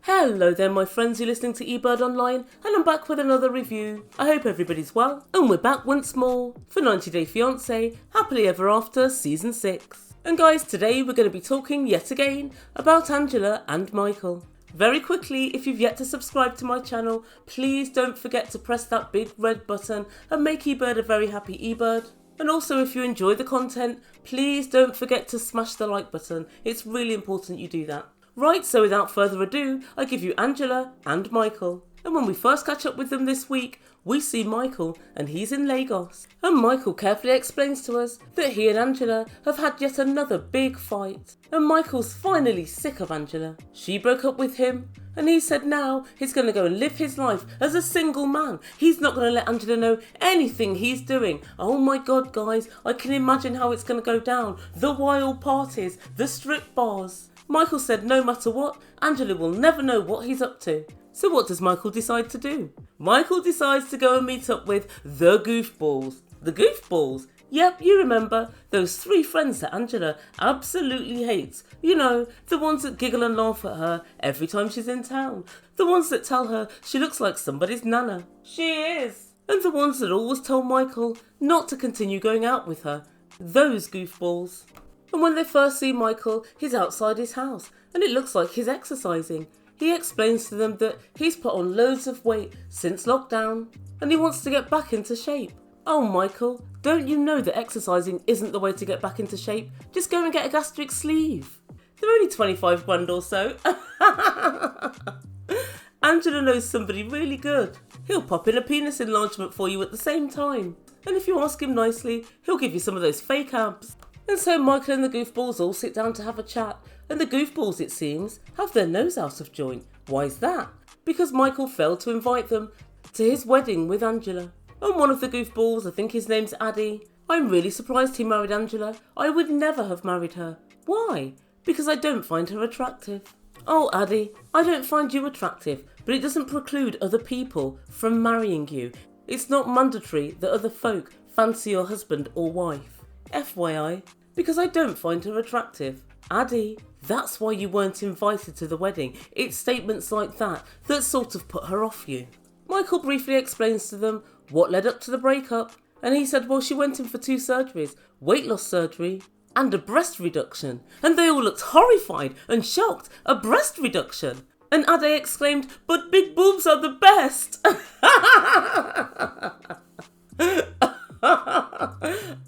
Hello there my friends, you're listening to Ebird Online and I'm back with another review. I hope everybody's well and we're back once more for 90 Day Fiance, Happily Ever After Season 6. And guys, today we're going to be talking yet again about Angela and Michael. Very quickly, if you've yet to subscribe to my channel, please don't forget to press that big red button and make Ebird a very happy Ebird. And also if you enjoy the content, please don't forget to smash the like button, it's really important you do that. Right, so without further ado, I give you Angela and Michael. And when we first catch up with them this week, we see Michael and he's in Lagos. And Michael carefully explains to us that he and Angela have had yet another big fight. And Michael's finally sick of Angela. She broke up with him and he said now he's going to go and live his life as a single man. He's not going to let Angela know anything he's doing. Oh my god guys, I can imagine how it's going to go down. The wild parties, the strip bars. Michael said no matter what, Angela will never know what he's up to. So what does Michael decide to do? Michael decides to go and meet up with the goofballs. The goofballs? Yep, you remember, those three friends that Angela absolutely hates. You know, the ones that giggle and laugh at her every time she's in town. The ones that tell her she looks like somebody's nana. She is. And the ones that always tell Michael not to continue going out with her. Those goofballs. And when they first see Michael, he's outside his house and it looks like he's exercising. He explains to them that he's put on loads of weight since lockdown and he wants to get back into shape. Oh Michael, don't you know that exercising isn't the way to get back into shape? Just go and get a gastric sleeve. They're only 25 grand or so. Angela knows somebody really good. He'll pop in a penis enlargement for you at the same time. And if you ask him nicely, he'll give you some of those fake abs. And so Michael and the goofballs all sit down to have a chat, and the goofballs, it seems, have their nose out of joint. Why's that? Because Michael failed to invite them to his wedding with Angela. And one of the goofballs, I think his name's Addy, I'm really surprised he married Angela. I would never have married her. Why? Because I don't find her attractive. Oh Addy, I don't find you attractive, but it doesn't preclude other people from marrying you. It's not mandatory that other folk fancy your husband or wife. FYI. Because I don't find her attractive. Addy, that's why you weren't invited to the wedding. It's statements like that that sort of put her off you. Michael briefly explains to them what led up to the breakup. And he said, well, she went in for 2 surgeries. Weight loss surgery and a breast reduction. And they all looked horrified and shocked. A breast reduction. And Addy exclaimed, but big boobs are the best.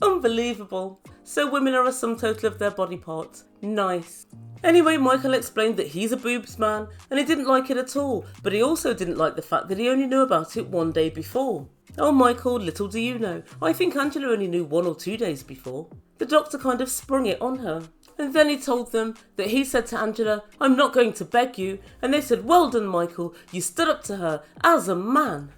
Unbelievable. So women are a sum total of their body parts. Nice. Anyway, Michael explained that he's a boobs man and he didn't like it at all, but he also didn't like the fact that he only knew about it 1 day before. Oh Michael, little do you know, I think Angela only knew 1 or 2 days before. The doctor kind of sprung it on her. And then he told them that he said to Angela, I'm not going to beg you. And they said, well done Michael, you stood up to her as a man.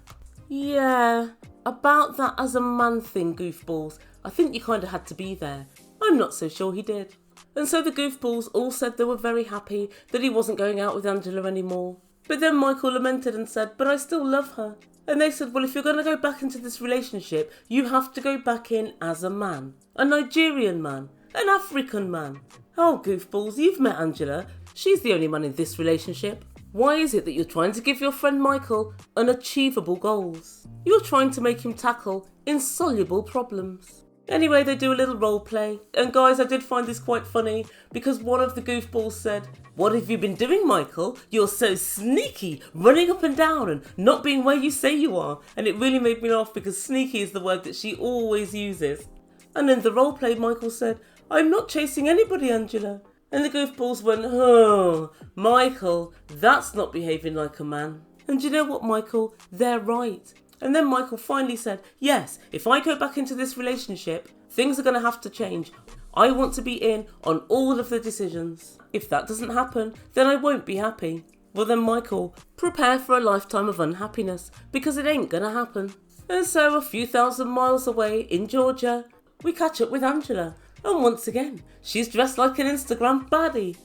Yeah, about that as a man thing, goofballs. I think you kind of had to be there. I'm not so sure he did. And so the goofballs all said they were very happy that he wasn't going out with Angela anymore. But then Michael lamented and said, but I still love her. And they said, well, if you're going to go back into this relationship, you have to go back in as a man. A Nigerian man. An African man. Oh, goofballs, you've met Angela. She's the only man in this relationship. Why is it that you're trying to give your friend Michael unachievable goals? You're trying to make him tackle insoluble problems. Anyway, they do a little role play. And guys, I did find this quite funny because one of the goofballs said, what have you been doing, Michael? You're so sneaky, running up and down and not being where you say you are. And it really made me laugh because sneaky is the word that she always uses. And in the role play, Michael said, I'm not chasing anybody, Angela. And the goofballs went, oh, Michael, that's not behaving like a man. And you know what, Michael? They're right. And then Michael finally said, yes, if I go back into this relationship, things are going to have to change. I want to be in on all of the decisions. If that doesn't happen, then I won't be happy. Well then, Michael, prepare for a lifetime of unhappiness because it ain't going to happen. And so a few thousand miles away in Georgia, we catch up with Angela. And once again, she's dressed like an Instagram baddie.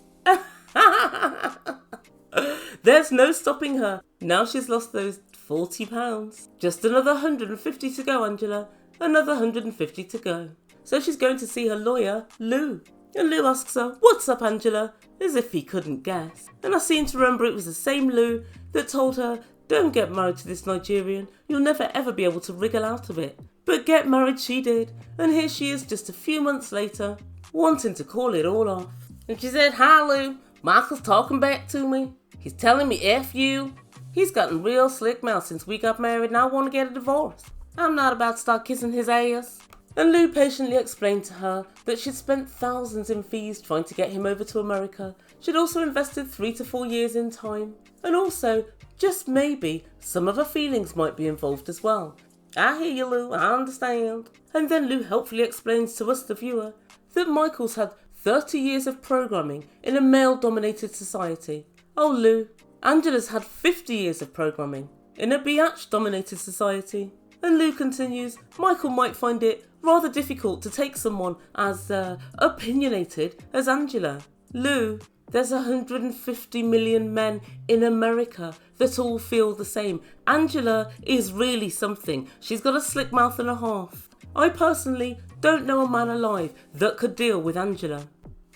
There's no stopping her. Now she's lost those 40 pounds. Just another 150 to go, Angela. Another 150 to go. So she's going to see her lawyer, Lou. And Lou asks her, "What's up, Angela?" as if he couldn't guess. And I seem to remember it was the same Lou that told her, "Don't get married to this Nigerian, you'll never ever be able to wriggle out of it." But get married she did, and here she is just a few months later, wanting to call it all off. And she said, "Hi Lou, Michael's talking back to me. He's telling me F you. He's gotten real slick mouth since we got married and I want to get a divorce. I'm not about to start kissing his ass." And Lou patiently explained to her that she'd spent thousands in fees trying to get him over to America. She'd also invested 3 to 4 years in time. And also, just maybe, some of her feelings might be involved as well. "I hear you, Lou, I understand." And then Lou helpfully explains to us, the viewer, that Michael's had 30 years of programming in a male-dominated society. Oh Lou, Angela's had 50 years of programming in a biatch-dominated society. And Lou continues, Michael might find it rather difficult to take someone as opinionated as Angela. Lou, there's 150 million men in America that all feel the same. Angela is really something. She's got a slick mouth and a half. I personally don't know a man alive that could deal with Angela.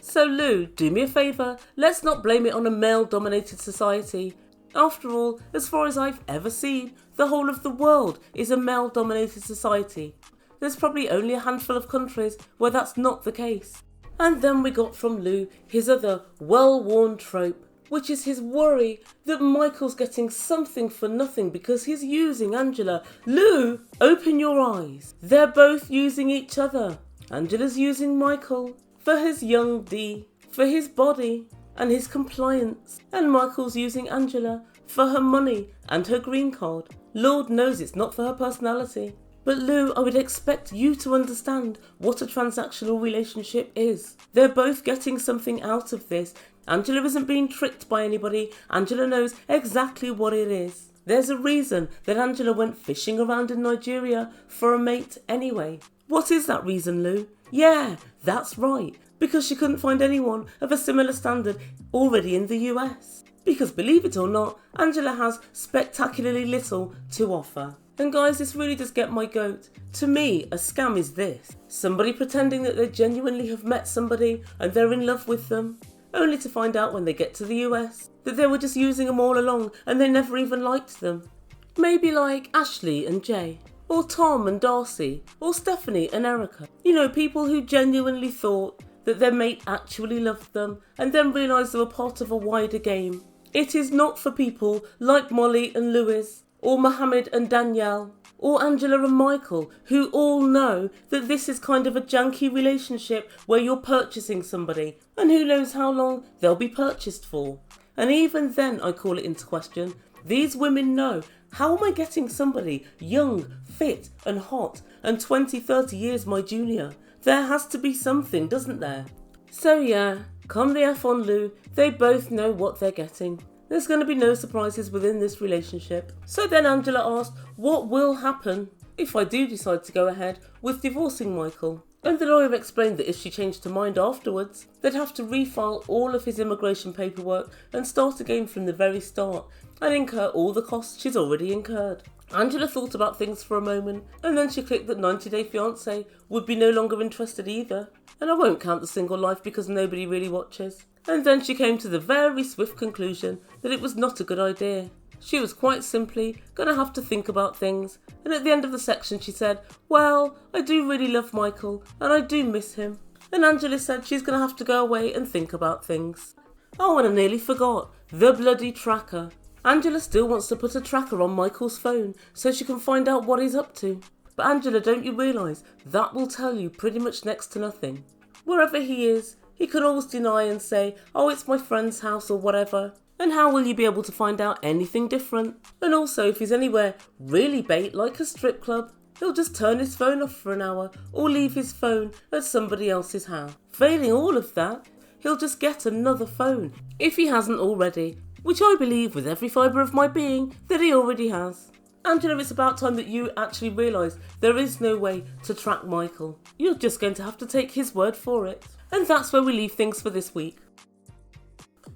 So Lou, do me a favour, let's not blame it on a male-dominated society. After all, as far as I've ever seen, the whole of the world is a male-dominated society. There's probably only a handful of countries where that's not the case. And then we got from Lou his other well-worn trope, which is his worry that Michael's getting something for nothing because he's using Angela. Lou, open your eyes. They're both using each other. Angela's using Michael for his young D, for his body and his compliance. And Michael's using Angela for her money and her green card. Lord knows it's not for her personality. But Lou, I would expect you to understand what a transactional relationship is. They're both getting something out of this. Angela isn't being tricked by anybody. Angela knows exactly what it is. There's a reason that Angela went fishing around in Nigeria for a mate anyway. What is that reason, Lou? Yeah, that's right. Because she couldn't find anyone of a similar standard already in the US. Because believe it or not, Angela has spectacularly little to offer. And guys, this really does get my goat. To me, a scam is this. Somebody pretending that they genuinely have met somebody and they're in love with them, only to find out when they get to the US that they were just using them all along and they never even liked them. Maybe like Ashley and Jay, or Tom and Darcy, or Stephanie and Erica. You know, people who genuinely thought that their mate actually loved them and then realised they were part of a wider game. It is not for people like Molly and Lewis, or Mohammed and Danielle, or Angela and Michael, who all know that this is kind of a janky relationship where you're purchasing somebody, and who knows how long they'll be purchased for. And even then I call it into question. These women know, how am I getting somebody young, fit and hot, and 20, 30 years my junior? There has to be something, doesn't there? So yeah, come the F on Lou, they both know what they're getting. There's going to be no surprises within this relationship. So then Angela asked, what will happen if I do decide to go ahead with divorcing Michael? And the lawyer explained that if she changed her mind afterwards, they'd have to refile all of his immigration paperwork and start again from the very start and incur all the costs she's already incurred. Angela thought about things for a moment and then she clicked that 90 Day Fiance would be no longer interested either. And I won't count the single life because nobody really watches. And then she came to the very swift conclusion that it was not a good idea. She was quite simply going to have to think about things. And at the end of the section she said, well, I do really love Michael and I do miss him. And Angela said she's going to have to go away and think about things. Oh, and I nearly forgot, the bloody tracker. Angela still wants to put a tracker on Michael's phone so she can find out what he's up to. But Angela, don't you realise that will tell you pretty much next to nothing. Wherever he is, he can always deny and say, oh, it's my friend's house or whatever. And how will you be able to find out anything different? And also, if he's anywhere really bait like a strip club, he'll just turn his phone off for an hour or leave his phone at somebody else's house. Failing all of that, he'll just get another phone, if he hasn't already, which I believe with every fibre of my being that he already has. Angela, it's about time that you actually realise there is no way to track Michael. You're just going to have to take his word for it. And that's where we leave things for this week.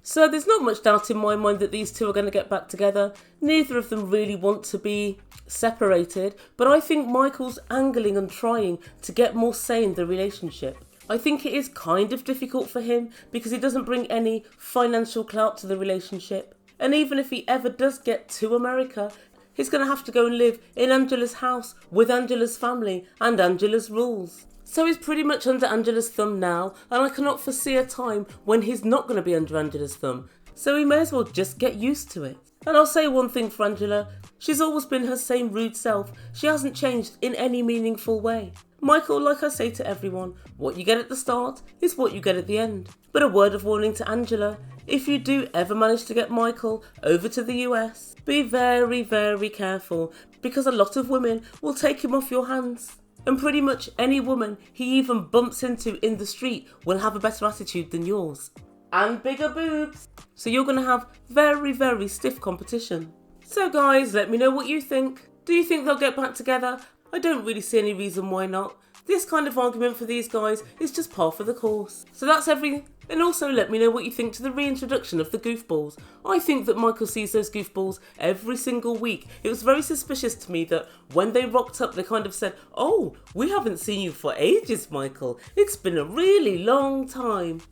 So there's not much doubt in my mind that these two are going to get back together. Neither of them really want to be separated, but I think Michael's angling and trying to get more say in the relationship. I think it is kind of difficult for him because he doesn't bring any financial clout to the relationship. And even if he ever does get to America, he's going to have to go and live in Angela's house with Angela's family and Angela's rules. So he's pretty much under Angela's thumb now, and I cannot foresee a time when he's not going to be under Angela's thumb. So he may as well just get used to it. And I'll say one thing for Angela, she's always been her same rude self. She hasn't changed in any meaningful way. Michael, like I say to everyone, what you get at the start is what you get at the end. But a word of warning to Angela, if you do ever manage to get Michael over to the US, be very, very careful because a lot of women will take him off your hands. And pretty much any woman he even bumps into in the street will have a better attitude than yours. And bigger boobs. So you're going to have very, very stiff competition. So guys, let me know what you think. Do you think they'll get back together? I don't really see any reason why not. This kind of argument for these guys is just par for the course. So that's everything. And also let me know what you think to the reintroduction of the goofballs. I think that Michael sees those goofballs every single week. It was very suspicious to me that when they rocked up, they kind of said, "Oh, we haven't seen you for ages, Michael. It's been a really long time."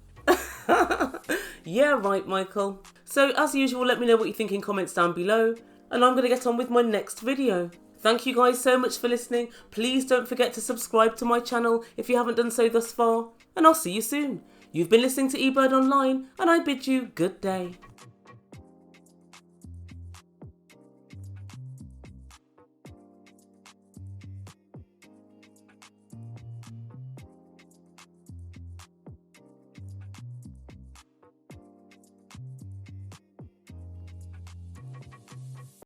Yeah, right, Michael. So as usual, let me know what you think in comments down below. And I'm going to get on with my next video. Thank you guys so much for listening. Please don't forget to subscribe to my channel if you haven't done so thus far. And I'll see you soon. You've been listening to Ebird Online, and I bid you good day.